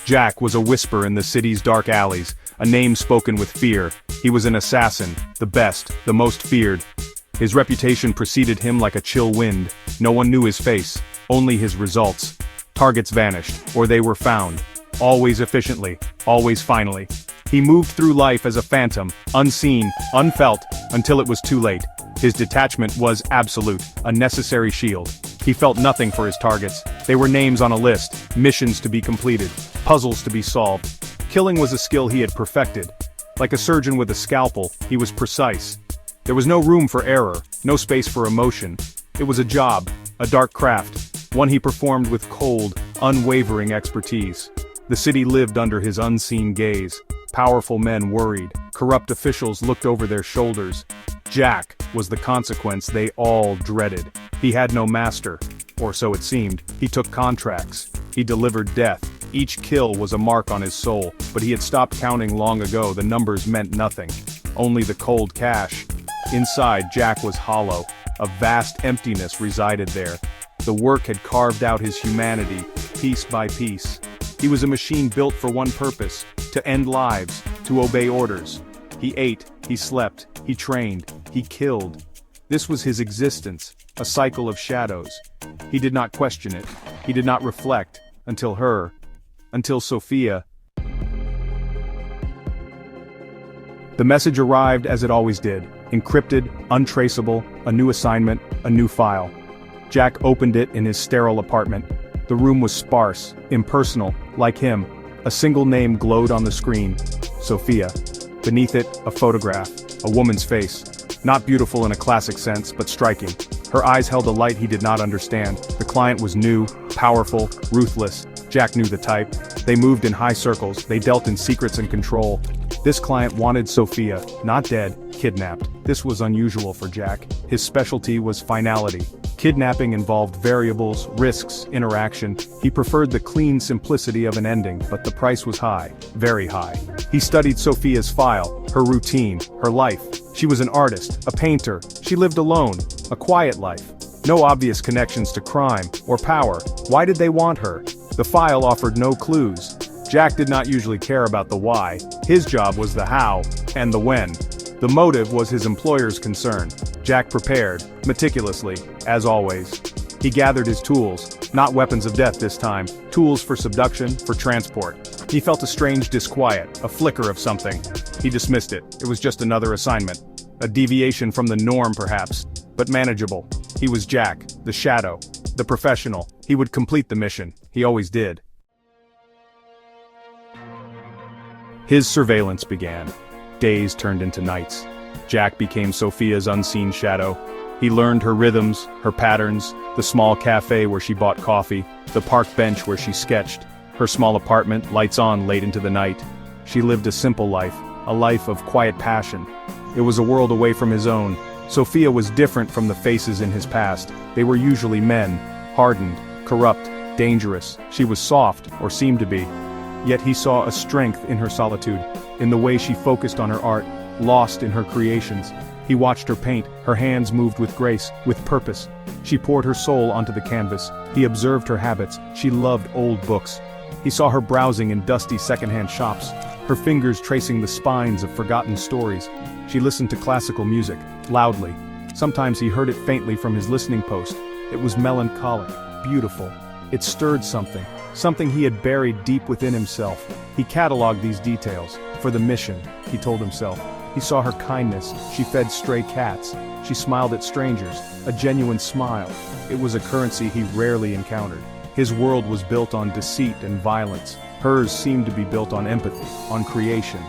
Jack was a whisper in the city's dark alleys, a name spoken with fear. He was an assassin, the best, the most feared. His reputation preceded him like a chill wind. No one knew his face, only his results. Targets vanished, or they were found. Always efficiently, always finally. He moved through life as a phantom, unseen, unfelt, until it was too late. His detachment was absolute, a necessary shield. He felt nothing for his targets. They were names on a list, missions to be completed, puzzles to be solved. Killing was a skill he had perfected. Like a surgeon with a scalpel, he was precise. There was no room for error, no space for emotion. It was a job, a dark craft, one he performed with cold, unwavering expertise. The city lived under his unseen gaze. Powerful men worried, corrupt officials looked over their shoulders. Jack was the consequence they all dreaded. He had no master, or so it seemed. He took contracts. He delivered death. Each kill was a mark on his soul, but he had stopped counting long ago. The numbers meant nothing. Only the cold cash. Inside, Jack was hollow. A vast emptiness resided there. The work had carved out his humanity, piece by piece. He was a machine built for one purpose, to end lives, to obey orders. He ate, he slept, he trained, he killed. This was his existence, a cycle of shadows. He did not question it. He did not reflect, until Sophia. The message arrived as it always did, encrypted, untraceable, a new assignment, a new file. Jack opened it in his sterile apartment. The room was sparse, impersonal, like him. A single name glowed on the screen, Sophia. Beneath it, a photograph, a woman's face. Not beautiful in a classic sense, but striking. Her eyes held a light he did not understand. The client was new, powerful, ruthless. Jack knew the type. They moved in high circles, they dealt in secrets and control. This client wanted Sophia, not dead, kidnapped. This was unusual for Jack. His specialty was finality. Kidnapping involved variables, risks, interaction. He preferred the clean simplicity of an ending, but the price was high, very high. He studied Sophia's file, her routine, her life. She was an artist, a painter. She lived alone, a quiet life. No obvious connections to crime or power. Why did they want her? The file offered no clues. Jack did not usually care about the why. His job was the how and the when. The motive was his employer's concern. Jack prepared, meticulously, as always. He gathered his tools, not weapons of death this time, tools for subduction, for transport. He felt a strange disquiet, a flicker of something. He dismissed it. It was just another assignment. A deviation from the norm perhaps, but manageable. He was Jack, the shadow, the professional. He would complete the mission. He always did. His surveillance began. Days turned into nights. Jack became Sophia's unseen shadow. He learned her rhythms, her patterns, the small cafe where she bought coffee, the park bench where she sketched, her small apartment, lights on late into the night. She lived a simple life, a life of quiet passion. It was a world away from his own. Sophia was different from the faces in his past. They were usually men, hardened, corrupt, dangerous. She was soft, or seemed to be. Yet he saw a strength in her solitude, in the way she focused on her art, lost in her creations. He watched her paint, her hands moved with grace, with purpose. She poured her soul onto the canvas. He observed her habits. She loved old books. He saw her browsing in dusty secondhand shops, her fingers tracing the spines of forgotten stories. She listened to classical music, loudly. Sometimes he heard it faintly from his listening post. It was melancholic, beautiful. It stirred something he had buried deep within himself. He cataloged these details, for the mission, he told himself. He saw her kindness, she fed stray cats, she smiled at strangers, a genuine smile. It was a currency he rarely encountered. His world was built on deceit and violence. Hers seemed to be built on empathy, on creation.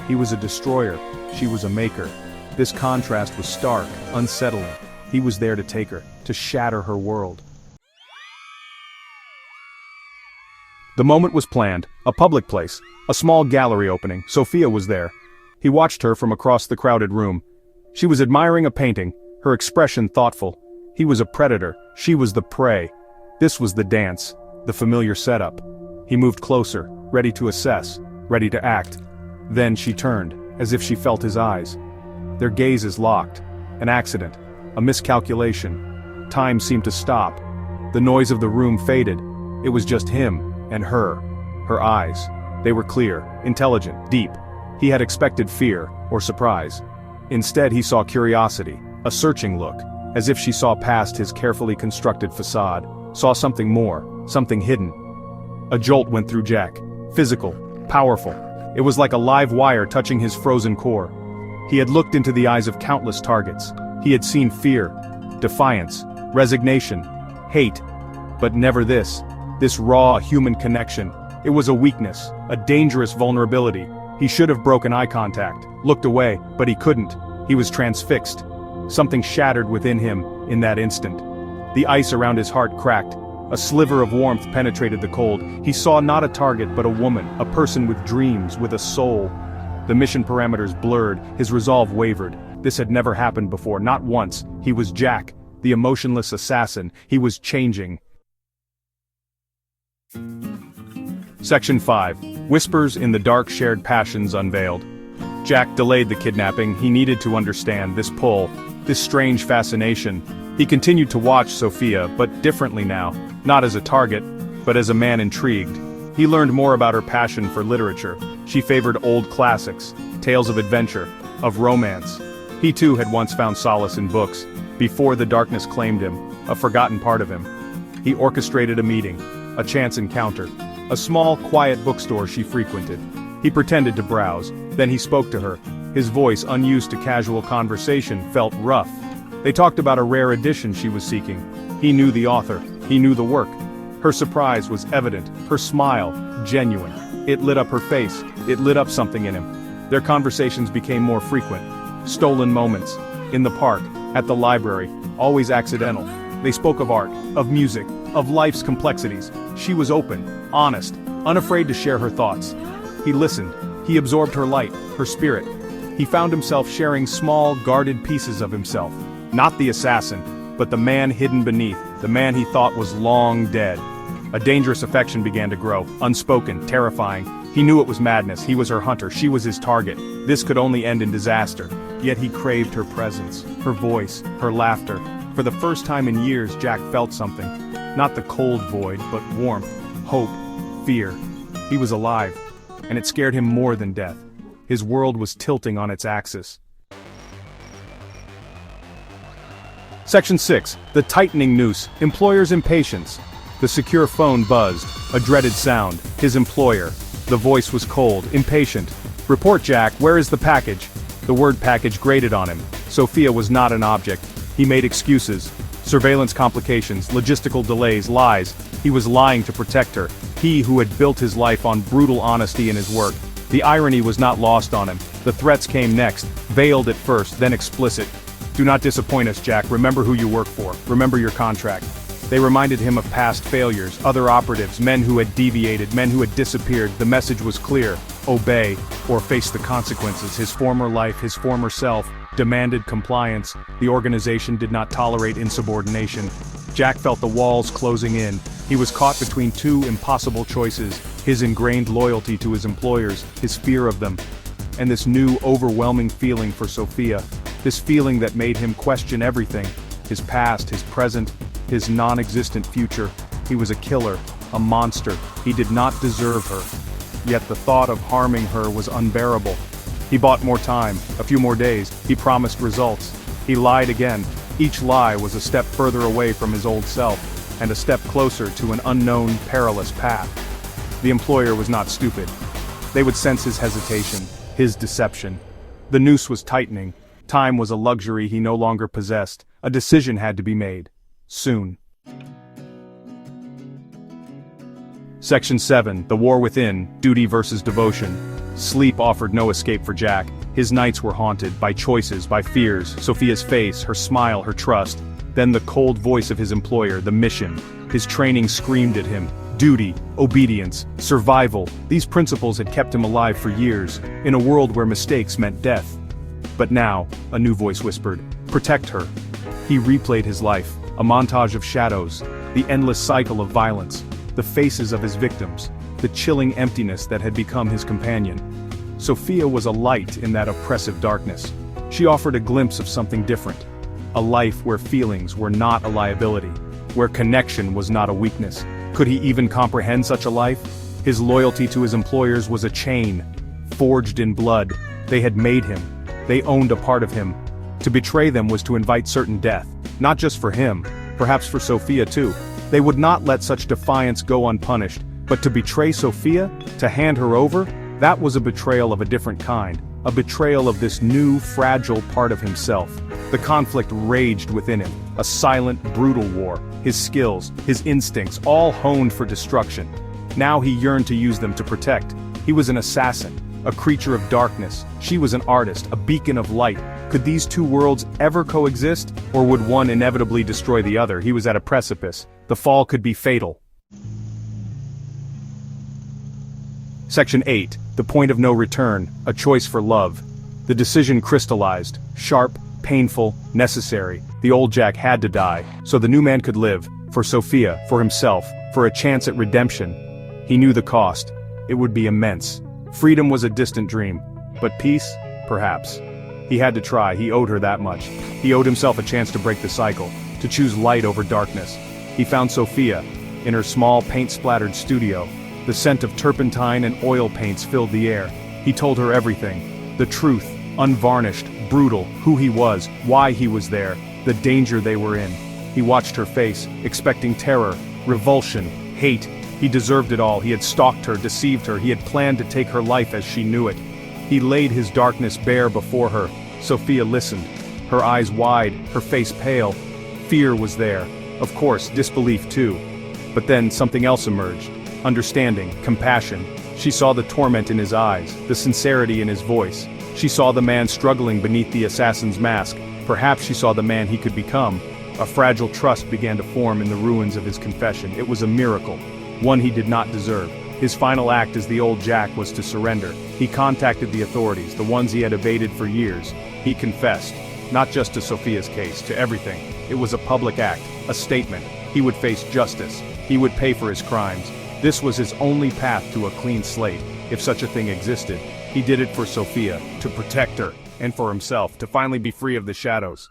He was a destroyer, she was a maker. This contrast was stark, unsettling. He was there to take her, to shatter her world. The moment was planned, a public place, a small gallery opening. Sophia was there. He watched her from across the crowded room. She was admiring a painting, her expression thoughtful. He was a predator, she was the prey. This was the dance, the familiar setup. He moved closer, ready to assess, ready to act. Then she turned, as if she felt his eyes. Their gazes locked. An accident, a miscalculation. Time seemed to stop. The noise of the room faded. It was just him and her. Her eyes. They were clear, intelligent, deep. He had expected fear, or surprise. Instead he saw curiosity, a searching look, as if she saw past his carefully constructed facade, saw something more, something hidden. A jolt went through Jack. Physical, powerful. It was like a live wire touching his frozen core. He had looked into the eyes of countless targets. He had seen fear, defiance, resignation, hate. But never this raw human connection. It was a weakness, a dangerous vulnerability. He should have broken eye contact, looked away, but he couldn't. He was transfixed. Something shattered within him in that instant. The ice around his heart cracked. A sliver of warmth penetrated the cold. He saw not a target but a woman, a person with dreams, with a soul. The mission parameters blurred, his resolve wavered. This had never happened before, not once. He was Jack, the emotionless assassin. He was changing. Section 5. Whispers in the Dark. Shared passions unveiled. Jack delayed the kidnapping. He needed to understand this pull, this strange fascination. He continued to watch Sophia, but differently now, not as a target, but as a man intrigued. He learned more about her passion for literature. She favored old classics, tales of adventure, of romance. He too had once found solace in books, before the darkness claimed him, a forgotten part of him. He orchestrated a meeting, a chance encounter, a small, quiet bookstore she frequented. He pretended to browse, then he spoke to her. His voice, unused to casual conversation, felt rough. They talked about a rare edition she was seeking. He knew the author, he knew the work. Her surprise was evident, her smile, genuine. It lit up her face, it lit up something in him. Their conversations became more frequent. Stolen moments. In the park, at the library, always accidental. They spoke of art, of music, of life's complexities. She was open, honest, unafraid to share her thoughts. He listened. He absorbed her light, her spirit. He found himself sharing small, guarded pieces of himself. Not the assassin, but the man hidden beneath, the man he thought was long dead. A dangerous affection began to grow, unspoken, terrifying. He knew it was madness. He was her hunter. She was his target. This could only end in disaster. Yet he craved her presence, her voice, her laughter. For the first time in years, Jack felt something. Not the cold void, but warmth, hope, fear. He was alive, and it scared him more than death. His world was tilting on its axis. Section 6. The tightening noose. Employer's impatience. The secure phone buzzed, a dreaded sound. His employer. The voice was cold, impatient. "Report, Jack, where is the package?" The word package grated on him. Sophia was not an object. He made excuses. Surveillance complications, logistical delays, lies. He was lying to protect her. He who had built his life on brutal honesty in his work. The irony was not lost on him. The threats came next, veiled at first, then explicit. "Do not disappoint us, Jack. Remember who you work for. Remember your contract." They reminded him of past failures, other operatives, men who had deviated, men who had disappeared. The message was clear: obey, or face the consequences. His former life, his former self, demanded compliance. The organization did not tolerate insubordination. Jack felt the walls closing in. He was caught between two impossible choices: his ingrained loyalty to his employers, his fear of them, and this new, overwhelming feeling for Sophia. This feeling that made him question everything: his past, his present, his non-existent future. He was a killer, a monster. He did not deserve her. Yet the thought of harming her was unbearable. He bought more time, a few more days. He promised results. He lied again. Each lie was a step further away from his old self, and a step closer to an unknown, perilous path. The employer was not stupid. They would sense his hesitation, his deception. The noose was tightening. Time was a luxury he no longer possessed. A decision had to be made. Soon. Section 7. The War Within. Duty versus Devotion. Sleep offered no escape for Jack. His nights were haunted by choices, by fears. Sophia's face, her smile, her trust. Then the cold voice of his employer, the mission. His training screamed at him. Duty, obedience, survival. These principles had kept him alive for years, in a world where mistakes meant death. But now, a new voice whispered, "Protect her." He replayed his life, a montage of shadows, the endless cycle of violence, the faces of his victims, the chilling emptiness that had become his companion. Sophia was a light in that oppressive darkness. She offered a glimpse of something different. A life where feelings were not a liability, where connection was not a weakness. Could he even comprehend such a life? His loyalty to his employers was a chain, forged in blood. They had made him. They owned a part of him. To betray them was to invite certain death, not just for him, perhaps for Sophia too. They would not let such defiance go unpunished, but to betray Sophia, to hand her over, that was a betrayal of a different kind, a betrayal of this new, fragile part of himself. The conflict raged within him, a silent, brutal war, his skills, his instincts, all honed for destruction. Now he yearned to use them to protect. He was an assassin, a creature of darkness. She was an artist, a beacon of light. Could these two worlds ever coexist, or would one inevitably destroy the other? He was at a precipice. The fall could be fatal. Section 8. The Point of No Return, a choice for love. The decision crystallized, sharp, painful, necessary. The old Jack had to die, so the new man could live, for Sophia, for himself, for a chance at redemption. He knew the cost. It would be immense. Freedom was a distant dream, but peace, perhaps. He had to try, he owed her that much. He owed himself a chance to break the cycle, to choose light over darkness. He found Sophia, in her small paint-splattered studio. The scent of turpentine and oil paints filled the air. He told her everything. The truth, unvarnished, brutal, who he was, why he was there, the danger they were in. He watched her face, expecting terror, revulsion, hate. He deserved it all. He had stalked her, deceived her. He had planned to take her life as she knew it. He laid his darkness bare before her. Sophia listened, her eyes wide, her face pale. Fear was there. Of course, disbelief too. But then something else emerged. Understanding, compassion. She saw the torment in his eyes, the sincerity in his voice. She saw the man struggling beneath the assassin's mask. Perhaps she saw the man he could become. A fragile trust began to form in the ruins of his confession. It was a miracle. One he did not deserve. His final act as the old Jack was to surrender. He contacted the authorities, the ones he had evaded for years. He confessed, not just to Sophia's case, to everything. It was a public act, a statement. He would face justice. He would pay for his crimes. This was his only path to a clean slate, if such a thing existed. He did it for Sophia, to protect her, and for himself, to finally be free of the shadows.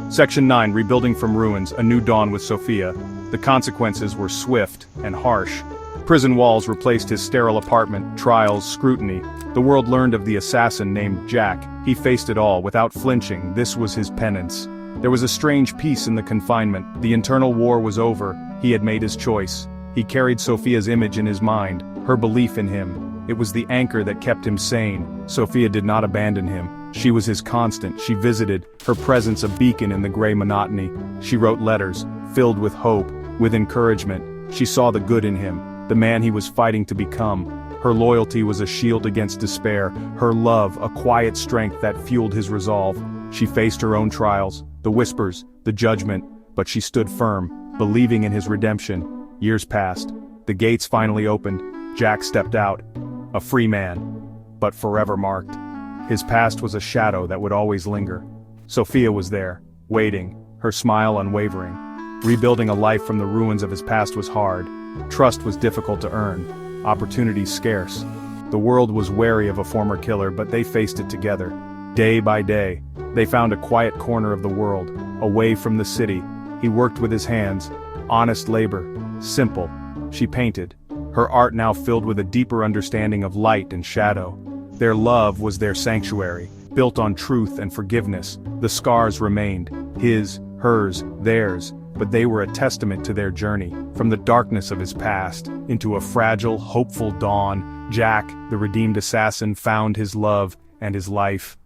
Section 9. Rebuilding from Ruins, a new dawn with Sophia. The consequences were swift and harsh. Prison walls replaced his sterile apartment, trials, scrutiny. The world learned of the assassin named Jack. He faced it all, without flinching. This was his penance. There was a strange peace in the confinement. The internal war was over. He had made his choice. He carried Sophia's image in his mind, her belief in him. It was the anchor that kept him sane. Sophia did not abandon him. She was his constant. She visited, her presence a beacon in the gray monotony. She wrote letters, filled with hope, with encouragement. She saw the good in him, the man he was fighting to become. Her loyalty was a shield against despair, her love a quiet strength that fueled his resolve. She faced her own trials, the whispers, the judgment, but she stood firm, believing in his redemption. Years passed. The gates finally opened. Jack stepped out. A free man, but forever marked. His past was a shadow that would always linger. Sophia was there, waiting, her smile unwavering. Rebuilding a life from the ruins of his past was hard. Trust was difficult to earn, opportunities scarce. The world was wary of a former killer, but they faced it together. Day by day, they found a quiet corner of the world, away from the city. He worked with his hands, honest labor, simple. She painted, her art now filled with a deeper understanding of light and shadow. Their love was their sanctuary, built on truth and forgiveness. The scars remained, his, hers, theirs, but they were a testament to their journey. From the darkness of his past, into a fragile, hopeful dawn, Jack, the redeemed assassin, found his love and his life.